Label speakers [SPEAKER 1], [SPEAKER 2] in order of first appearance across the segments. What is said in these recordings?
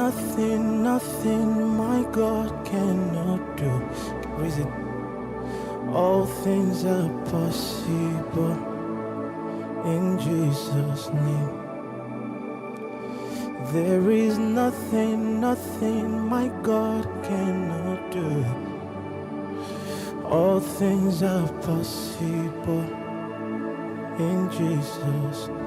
[SPEAKER 1] nothing, nothing my God cannot do. Raise it. All things are possible in Jesus' name. There is nothing, nothing my God cannot do. All things are possible in Jesus' name.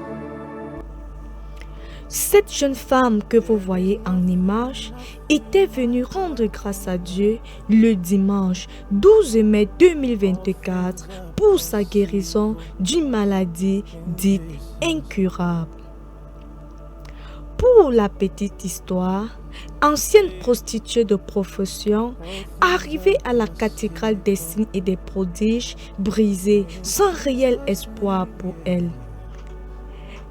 [SPEAKER 2] Cette jeune femme que vous voyez en image était venue rendre grâce à Dieu le dimanche 12 mai 2024 pour sa guérison d'une maladie dite incurable. Pour la petite histoire, ancienne prostituée de profession, arrivée à la cathédrale des signes et des prodiges, brisée sans réel espoir pour elle.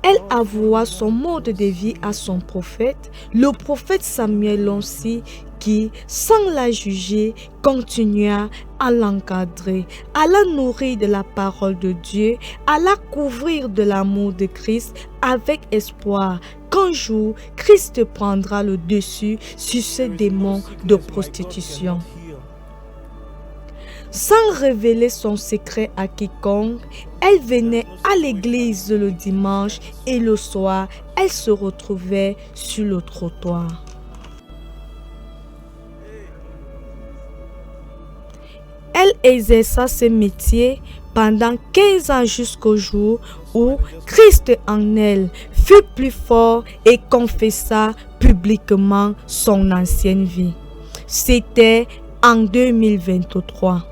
[SPEAKER 2] Elle avoua son mode de vie à son prophète, le prophète Samuel Lonsi, qui, sans la juger, continua à l'encadrer, à la nourrir de la parole de Dieu, à la couvrir de l'amour de Christ avec espoir qu'un jour, Christ prendra le dessus sur ce démon de prostitution. Sans révéler son secret à quiconque, elle venait à l'église le dimanche et le soir, elle se retrouvait sur le trottoir. Elle exerça ce métier pendant 15 ans jusqu'au jour où Christ en elle fut plus fort et confessa publiquement son ancienne vie. C'était en 2023.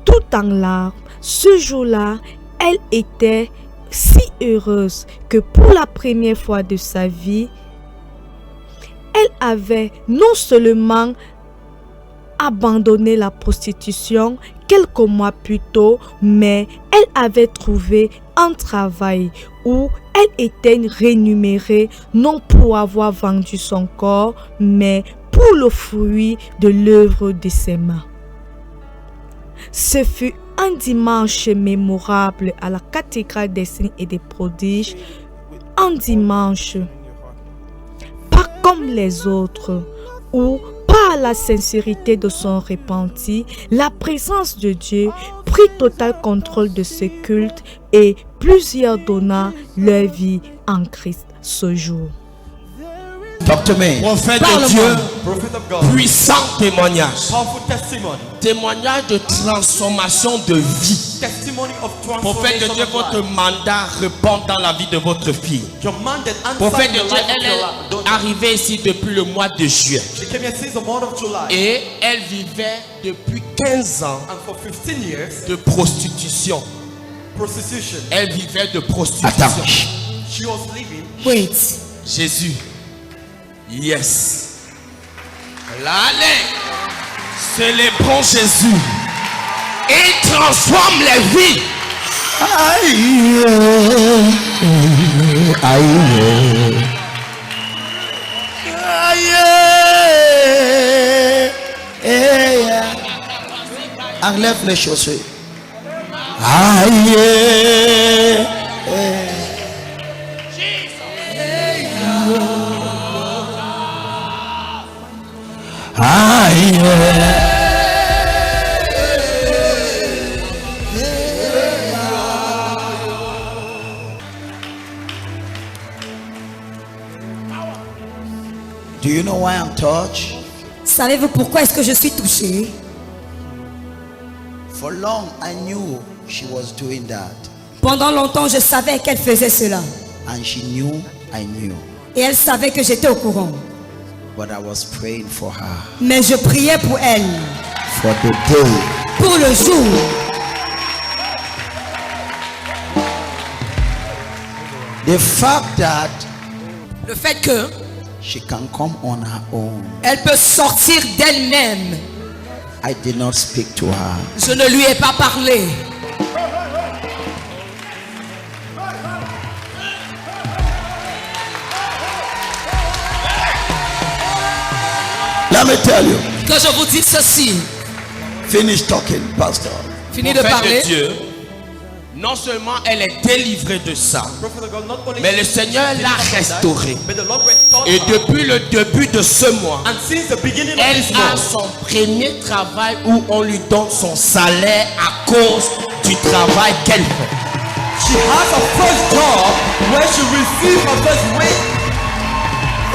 [SPEAKER 2] Tout en larmes, ce jour-là, elle était si heureuse que pour la première fois de sa vie, elle avait non seulement abandonné la prostitution quelques mois plus tôt, mais elle avait trouvé un travail où elle était rémunérée non pour avoir vendu son corps, mais pour le fruit de l'œuvre de ses mains. Ce fut un dimanche mémorable à la cathédrale des signes et des prodiges, un dimanche pas comme les autres, où par la sincérité de son repenti, la présence de Dieu prit total contrôle de ce culte et plusieurs donna leur vie en Christ ce jour.
[SPEAKER 3] Docteur May, prophète de Dieu, puissant témoignage. Témoignage de transformation de vie. Prophète de Dieu, votre mandat répond dans la vie de votre fille. Prophète de Dieu, elle est arrivée ici depuis le mois de juillet. Et elle vivait depuis 15 ans de prostitution. Elle vivait de prostitution.
[SPEAKER 4] Attends. Wait.
[SPEAKER 3] Jésus. Yes. Allez. Célébrons Jésus. Il transforme les vies.
[SPEAKER 4] Aïe. Aïe. Aïe. Enlève les chaussures. Aïe. Aïe. Do you know why I'm touched?
[SPEAKER 5] Savez-vous pourquoi est-ce que je suis touché?
[SPEAKER 4] For long I knew she was doing that.
[SPEAKER 5] Pendant longtemps, je savais qu'elle faisait cela.
[SPEAKER 4] And she knew I knew.
[SPEAKER 5] Et elle savait que j'étais au courant.
[SPEAKER 4] But I was praying for her.
[SPEAKER 5] Mais je priais pour elle.
[SPEAKER 4] For the day.
[SPEAKER 5] Pour le jour.
[SPEAKER 4] The fact that
[SPEAKER 5] le fait que
[SPEAKER 4] she can come on her own.
[SPEAKER 5] Elle peut sortir d'elle-même.
[SPEAKER 4] I did not speak to her.
[SPEAKER 5] Je ne lui ai pas parlé.
[SPEAKER 4] Let me tell you.
[SPEAKER 5] Que je vous dise ceci.
[SPEAKER 4] Finish talking, pastor.
[SPEAKER 5] Fini de parler.
[SPEAKER 3] De Dieu, Non seulement elle est délivrée de ça, mais le Seigneur l'a restaurée. Et depuis le début de ce mois, elle a son premier travail où on lui donne son salaire à cause du travail qu'elle fait.
[SPEAKER 6] She has a first job where she receives her first wage.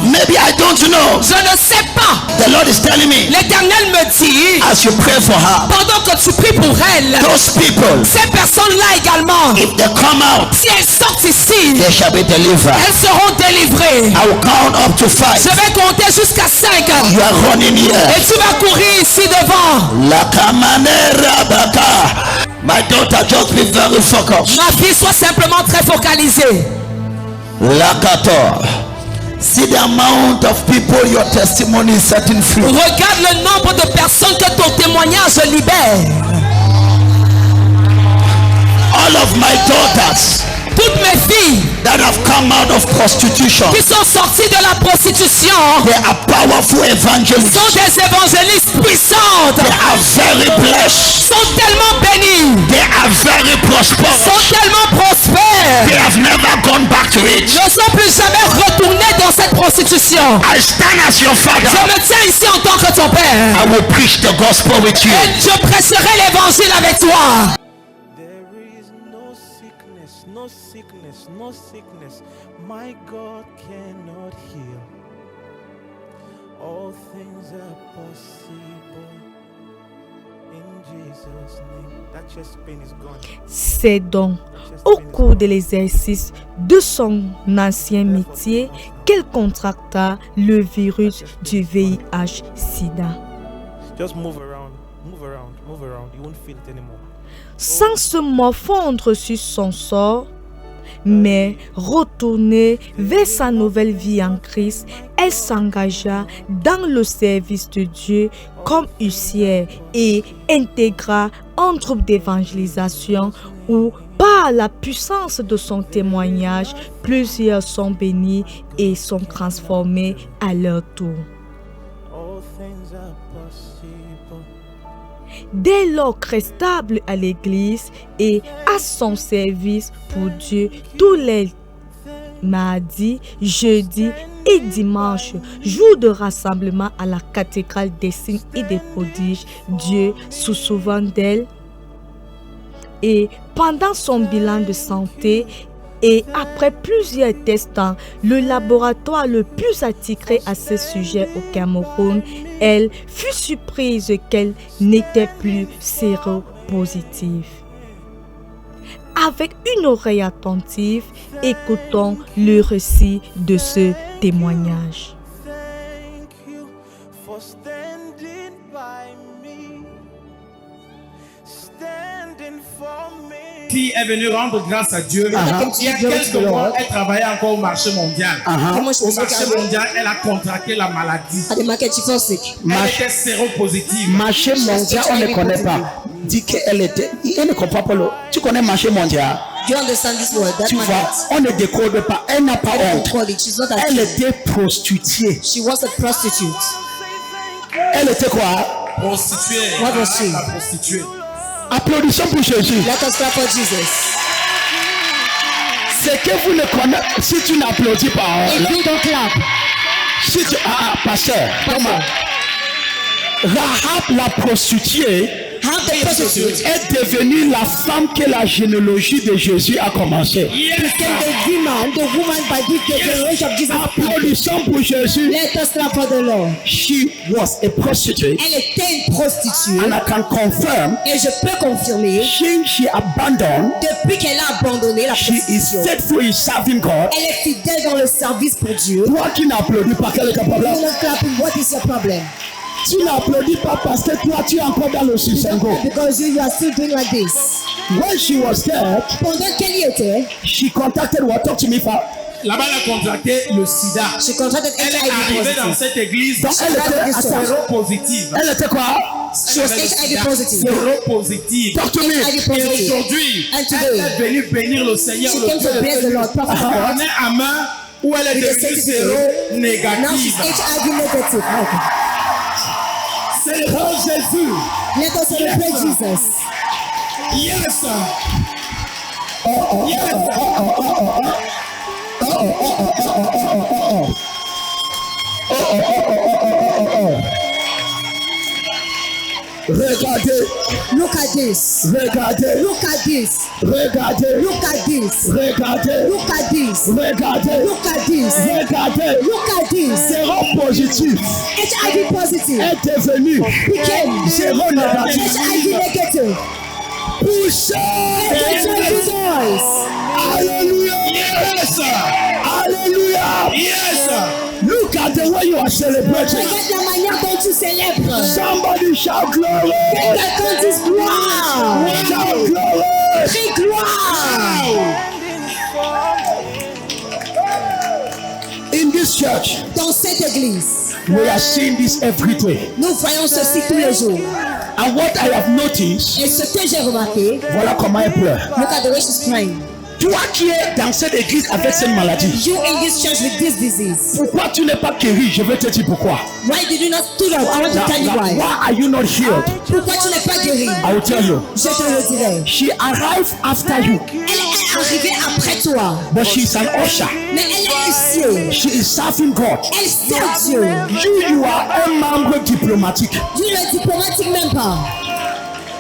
[SPEAKER 4] Maybe I don't know.
[SPEAKER 5] Je ne sais pas.
[SPEAKER 4] The Lord is telling me,
[SPEAKER 5] L'Éternel me dit,
[SPEAKER 4] as you pray for her,
[SPEAKER 5] pendant que tu pries pour elle,
[SPEAKER 4] those people,
[SPEAKER 5] ces personnes-là également,
[SPEAKER 4] if they come out,
[SPEAKER 5] si elles sortent ici,
[SPEAKER 4] they shall be delivered.
[SPEAKER 5] elles seront délivrées.
[SPEAKER 4] I will count up to 5.
[SPEAKER 5] Je vais compter jusqu'à 5.
[SPEAKER 4] You are running
[SPEAKER 5] Et
[SPEAKER 4] here.
[SPEAKER 5] tu vas courir ici devant.
[SPEAKER 4] La kamanera baka. My daughter, just be very focused.
[SPEAKER 5] Ma fille, sois simplement très focalisée.
[SPEAKER 4] La kato. See the amount of people your testimony is setting free.
[SPEAKER 5] Regarde le nombre de personnes que ton témoignage libère.
[SPEAKER 4] All of my daughters
[SPEAKER 5] Toutes mes filles
[SPEAKER 4] that have come out of prostitution,
[SPEAKER 5] qui sont sorties de la prostitution
[SPEAKER 4] they are powerful evangelists.
[SPEAKER 5] sont des évangélistes puissantes,
[SPEAKER 4] They are very blessed.
[SPEAKER 5] sont tellement bénies,
[SPEAKER 4] They are very prosperous.
[SPEAKER 5] sont tellement prospères,
[SPEAKER 4] They have never gone back to it.
[SPEAKER 5] ne sont plus jamais retournées dans cette prostitution.
[SPEAKER 4] I stand as your
[SPEAKER 5] Je
[SPEAKER 4] father.
[SPEAKER 5] me tiens ici en tant que ton père
[SPEAKER 4] I will preach the gospel with you.
[SPEAKER 5] et je prêcherai l'évangile avec toi.
[SPEAKER 1] There is no sickness, no sickness, no sickness my God cannot heal. All things are possible in Jesus' name. That chest pain is gone.
[SPEAKER 2] C'est donc au cours de l'exercice de son ancien métier qu'elle contracta le virus du VIH-Sida.
[SPEAKER 1] Just move around, move around, move around. You won't feel it anymore.
[SPEAKER 2] Sans se morfondre sur son sort, mais retournée vers sa nouvelle vie en Christ, elle s'engagea dans le service de Dieu comme huissière et intégra un groupe d'évangélisation où, par la puissance de son témoignage, plusieurs sont bénis et sont transformés à leur tour.
[SPEAKER 1] All things are possible.
[SPEAKER 2] Dès lors qu'elle est stable à l'église et à son service pour Dieu tous les mardis, jeudis et dimanches, jour de rassemblement à la cathédrale des signes et des prodiges, Dieu se souvient d'elle. Et pendant son bilan de santé et après plusieurs tests dans le laboratoire le plus attitré à ce sujet au Cameroun, elle fut surprise qu'elle n'était plus séropositive. Avec une oreille attentive, écoutons le récit de ce témoignage.
[SPEAKER 1] Thank you for standing by me, standing for me.
[SPEAKER 7] Qui est venu rendre grâce à Dieu. Il y a quelques mois, elle travaillait encore au marché mondial. Au marché mondial, elle a contracté la maladie. Elle était séropositive.
[SPEAKER 4] Marché mondial, on ne connaît pas. Dit qu'elle était. Elle ne comprend pas le. Tu connais marché mondial?
[SPEAKER 5] You understand this word? That
[SPEAKER 4] Tu vois, on ne décode pas. Elle n'a pas honte. Elle était prostituée.
[SPEAKER 5] She was a prostitute.
[SPEAKER 4] Elle était quoi?
[SPEAKER 7] Prostituée.
[SPEAKER 5] What was she?
[SPEAKER 7] La prostituée.
[SPEAKER 4] Applaudissons pour Jésus.
[SPEAKER 5] Let us clap for Jesus.
[SPEAKER 4] C'est que vous ne connaissez. Si tu n'applaudis pas,
[SPEAKER 5] If you don't clap,
[SPEAKER 4] si tu. Pasteur. Comment? Rahab la prostituée
[SPEAKER 5] how the prostitute
[SPEAKER 4] est devenue la femme que la généalogie de Jésus a commencé.
[SPEAKER 5] became the woman by which the generation of Jesus.
[SPEAKER 4] Applaudissons pour Jésus.
[SPEAKER 5] Let us clap for the Lord.
[SPEAKER 4] She was a prostitute,
[SPEAKER 5] Elle était une prostituée
[SPEAKER 4] and I can confirm
[SPEAKER 5] et je peux confirmer
[SPEAKER 4] since she abandoned,
[SPEAKER 5] depuis qu'elle a abandonné la
[SPEAKER 4] she is
[SPEAKER 5] prostitution,
[SPEAKER 4] faithful in serving God.
[SPEAKER 5] elle est fidèle dans le service pour Dieu.
[SPEAKER 4] Toi qui n'applaudis pas, quel est ton
[SPEAKER 5] You
[SPEAKER 4] problème?
[SPEAKER 5] not clapping, what is your problem?
[SPEAKER 4] Tu n'applaudis pas parce que toi tu es encore dans le susengo.
[SPEAKER 5] Because you are still doing like this.
[SPEAKER 4] When she was there,
[SPEAKER 5] Pendant qu'elle y était,
[SPEAKER 4] she contacted what? Talk to me, fa.
[SPEAKER 7] Là-bas, elle a contracté le sida.
[SPEAKER 5] she contracted
[SPEAKER 7] Elle est arrivée dans
[SPEAKER 5] HIV positive.
[SPEAKER 7] cette église
[SPEAKER 4] Donc elle était,
[SPEAKER 7] séropositive.
[SPEAKER 4] elle était quoi?
[SPEAKER 5] She was HIV positive.
[SPEAKER 7] Séropositive.
[SPEAKER 4] Talk to me.
[SPEAKER 5] HIV
[SPEAKER 7] Et
[SPEAKER 5] positive.
[SPEAKER 7] aujourd'hui,
[SPEAKER 5] And
[SPEAKER 7] elle
[SPEAKER 5] today,
[SPEAKER 7] est venue bénir le Seigneur.
[SPEAKER 5] she came to bless the Lord. Prophet God.
[SPEAKER 7] On est à main où elle est
[SPEAKER 5] With the
[SPEAKER 7] devenue
[SPEAKER 5] certificate. Now she's
[SPEAKER 7] séro-négative.
[SPEAKER 5] HIV negative.
[SPEAKER 7] Célébrons Jésus.
[SPEAKER 5] Let us celebrate Jesus.
[SPEAKER 7] Yes.
[SPEAKER 4] Regardez.
[SPEAKER 8] Look at this.
[SPEAKER 4] Regardez.
[SPEAKER 8] Look at this.
[SPEAKER 4] Regardez.
[SPEAKER 8] Look at this.
[SPEAKER 4] Regardez.
[SPEAKER 8] Look at this.
[SPEAKER 4] Regardez.
[SPEAKER 8] Look at this.
[SPEAKER 4] Regardez.
[SPEAKER 8] Look at this.
[SPEAKER 4] Zéro positif
[SPEAKER 8] HIV positive
[SPEAKER 4] est devenu
[SPEAKER 8] became
[SPEAKER 4] zéro négatif.
[SPEAKER 8] HIV negative.
[SPEAKER 4] Poussez. Alléluia.
[SPEAKER 7] Yes.
[SPEAKER 4] Alléluia.
[SPEAKER 7] Yes.
[SPEAKER 4] Look at the way you are celebrating.
[SPEAKER 8] Regarde la manière dont tu célèbres.
[SPEAKER 4] Somebody shout glory.
[SPEAKER 8] Quelqu'un dit gloire.
[SPEAKER 4] Shout glory.
[SPEAKER 8] Crie gloire.
[SPEAKER 4] In this church,
[SPEAKER 8] Dans cette église,
[SPEAKER 4] we are seeing this every day.
[SPEAKER 8] nous voyons ceci tous les jours.
[SPEAKER 4] And what I have noticed,
[SPEAKER 8] Et ce que j'ai remarqué,
[SPEAKER 4] voilà comment elle pleure.
[SPEAKER 8] look at the way she's crying.
[SPEAKER 4] Toi qui es dans cette église avec cette maladie,
[SPEAKER 8] You in this church with this disease.
[SPEAKER 4] pourquoi tu n'es pas guéri? Je vais te dire pourquoi.
[SPEAKER 8] Why did you not stood up? I want to tell you why.
[SPEAKER 4] Why are you not healed?
[SPEAKER 8] Pourquoi tu n'es pas guéri?
[SPEAKER 4] I will tell you.
[SPEAKER 8] Je te le dirai.
[SPEAKER 4] She arrived after you,
[SPEAKER 8] Elle est arrivée après toi.
[SPEAKER 4] but she is an usher.
[SPEAKER 8] Mais elle est huissier.
[SPEAKER 4] She is serving God.
[SPEAKER 8] Elle sert Dieu.
[SPEAKER 4] You are un membre diplomatique.
[SPEAKER 8] Tu ne diplomatique même pas.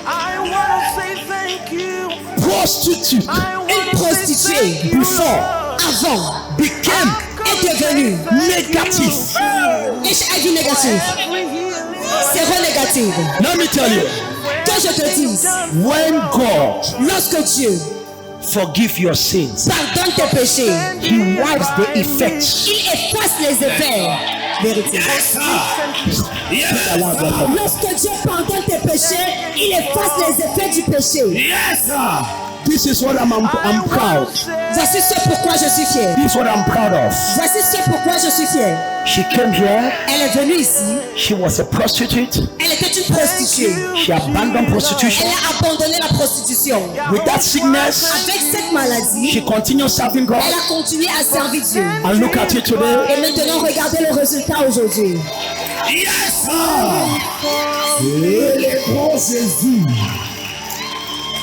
[SPEAKER 1] I wanna say thank you.
[SPEAKER 4] Prostitute
[SPEAKER 8] Une prostituée
[SPEAKER 4] before
[SPEAKER 8] avant
[SPEAKER 4] became
[SPEAKER 8] est devenue
[SPEAKER 4] negative.
[SPEAKER 8] HIV négative. Séro négative.
[SPEAKER 4] Let me tell you,
[SPEAKER 8] Que je te dise,
[SPEAKER 4] when God
[SPEAKER 8] lorsque Dieu
[SPEAKER 4] forgive your sins,
[SPEAKER 8] pardonne tes péchés,
[SPEAKER 4] He wipes the effects.
[SPEAKER 8] il efface les effets. Vérité. Lorsque Dieu pardonne tes péchés, il efface les effets du péché.
[SPEAKER 7] Yes.
[SPEAKER 4] This is what I'm proud.
[SPEAKER 8] Voici ce pourquoi je suis fier.
[SPEAKER 4] This is what I'm proud of.
[SPEAKER 8] Voici ce pourquoi je suis fier.
[SPEAKER 4] She came here.
[SPEAKER 8] Elle est venue ici.
[SPEAKER 4] She was a prostitute.
[SPEAKER 8] Elle était une prostituée.
[SPEAKER 4] She abandoned prostitution.
[SPEAKER 8] Elle a abandonné la prostitution.
[SPEAKER 4] With that sickness,
[SPEAKER 8] Avec cette maladie,
[SPEAKER 4] she continued serving God.
[SPEAKER 8] elle a continué à servir Dieu.
[SPEAKER 4] And look at it today.
[SPEAKER 8] Et maintenant, regardez le résultat aujourd'hui.
[SPEAKER 7] Yes.
[SPEAKER 4] Et les grands Jésus.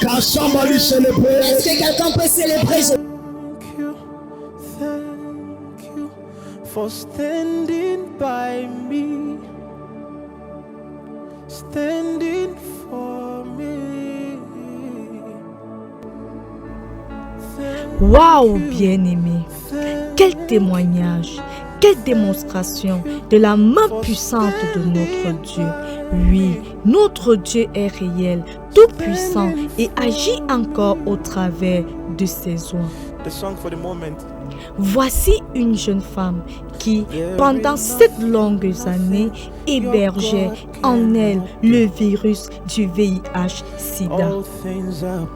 [SPEAKER 4] Can somebody celebrate?
[SPEAKER 8] Est-ce que quelqu'un peut célébrer Jésus?
[SPEAKER 1] Thank you for standing by me, standing for me.
[SPEAKER 2] Waouh, bien-aimé, quel témoignage, quelle démonstration de la main puissante de notre Dieu. Oui, notre Dieu est réel, tout puissant et agit encore au travers de ses oins.
[SPEAKER 1] The song for the moment.
[SPEAKER 2] Voici une jeune femme qui, pendant 7 longues années, hébergeait en elle le virus du VIH-Sida.
[SPEAKER 1] All things are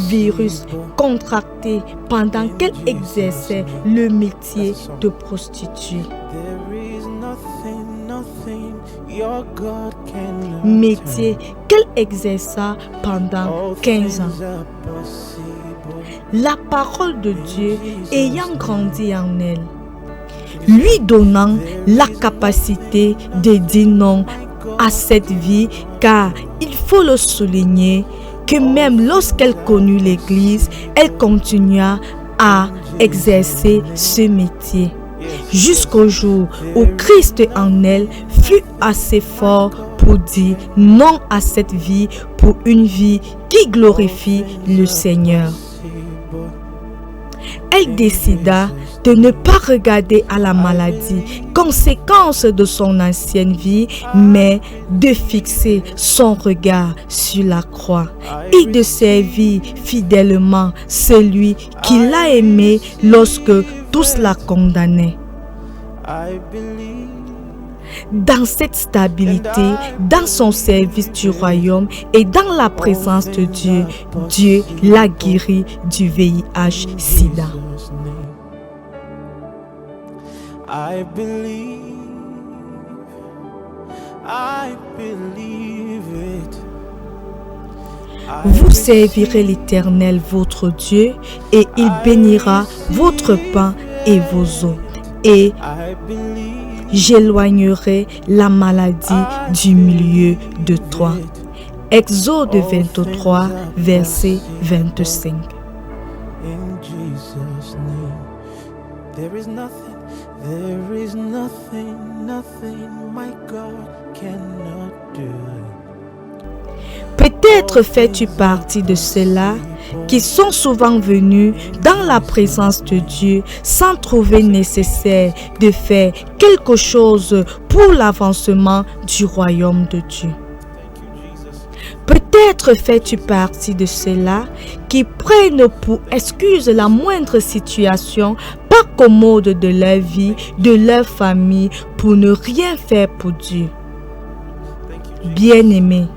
[SPEAKER 2] Virus
[SPEAKER 1] possible.
[SPEAKER 2] contracté pendant qu'elle exerçait le métier de prostituée.
[SPEAKER 1] There is nothing your God cannot
[SPEAKER 2] Métier qu'elle exerça pendant
[SPEAKER 1] All
[SPEAKER 2] 15 ans.
[SPEAKER 1] things are possible.
[SPEAKER 2] La parole de Dieu ayant grandi en elle, lui donnant la capacité de dire non à cette vie, car il faut le souligner que même lorsqu'elle connut l'Église, elle continua à exercer ce métier. Jusqu'au jour où Christ en elle fut assez fort pour dire non à cette vie pour une vie qui glorifie le Seigneur. Elle décida de ne pas regarder à la maladie, conséquence de son ancienne vie, mais de fixer son regard sur la croix et de servir fidèlement celui qui l'a aimé lorsque tous la condamnaient.
[SPEAKER 1] I believe.
[SPEAKER 2] Dans cette stabilité, dans son service du royaume et dans la présence de Dieu, Dieu l'a guéri du VIH-Sida.
[SPEAKER 1] I believe it.
[SPEAKER 2] Vous servirez l'Éternel votre Dieu et il bénira votre pain et vos eaux. Et
[SPEAKER 1] I believe
[SPEAKER 2] j'éloignerai la maladie du milieu de toi. Exode 23, verset 25.
[SPEAKER 1] In Jesus' name. There is nothing, nothing my God cannot do.
[SPEAKER 2] Peut-être fais-tu partie de ceux-là qui sont souvent venus dans la présence de Dieu sans trouver nécessaire de faire quelque chose pour l'avancement du royaume de Dieu. Peut-être fais-tu partie de ceux-là qui prennent pour excuse la moindre situation pas commode de leur vie, de leur famille, pour ne rien faire pour Dieu. Bien-aimé,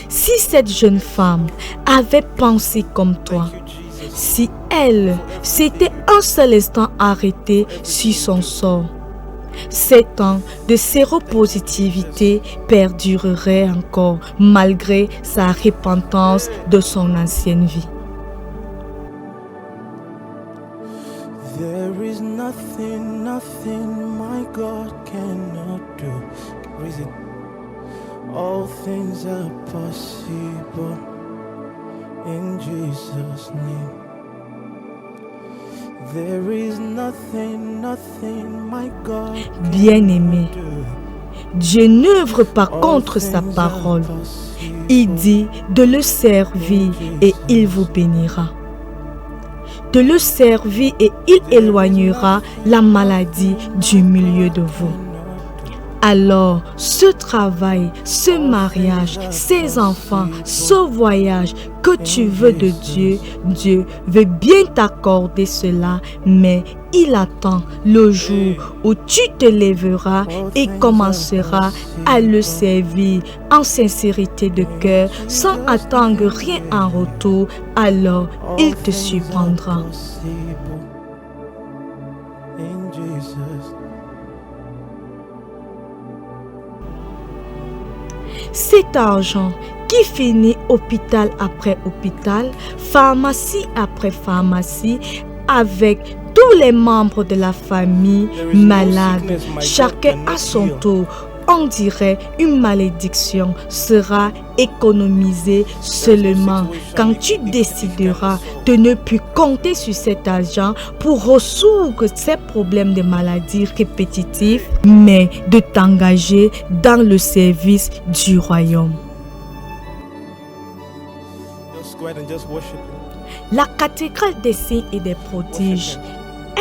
[SPEAKER 2] si cette jeune femme avait pensé comme toi, si elle s'était un seul instant arrêtée sur son sort, 7 ans de séropositivité perdureraient encore malgré sa repentance de son ancienne vie.
[SPEAKER 1] There is nothing my God cannot do. Reason. All things are possible in Jesus' name. There is nothing my God.
[SPEAKER 2] Bien-aimé, Dieu n'œuvre pas contre sa parole. Il dit de le servir et il vous bénira. De le servir et il éloignera la maladie du milieu de vous. Alors, ce travail, ce mariage, ces enfants, ce voyage que tu veux de Dieu, Dieu veut bien t'accorder cela, mais il attend le jour où tu te lèveras et commenceras à le servir en sincérité de cœur, sans attendre rien en retour, alors il te surprendra. Cet argent qui finit hôpital après hôpital, pharmacie après pharmacie, avec tous les membres de la famille malades, chacun à son tour, on dirait une malédiction, sera économisé seulement quand tu décideras de ne plus compter sur cet argent pour résoudre ces problèmes de maladies répétitifs, mais de t'engager dans le service du royaume. La cathédrale des signes et des prodiges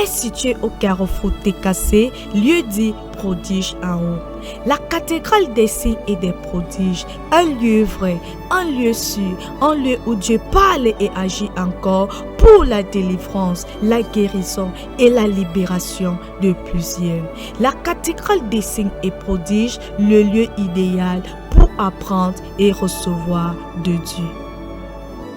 [SPEAKER 2] est située au carrefour Técassé, lieu dit prodige en haut. La cathédrale des signes et des prodiges, un lieu vrai, un lieu sûr, un lieu où Dieu parle et agit encore pour la délivrance, la guérison et la libération de plusieurs. La cathédrale des signes et prodiges, le lieu idéal pour apprendre et recevoir de Dieu.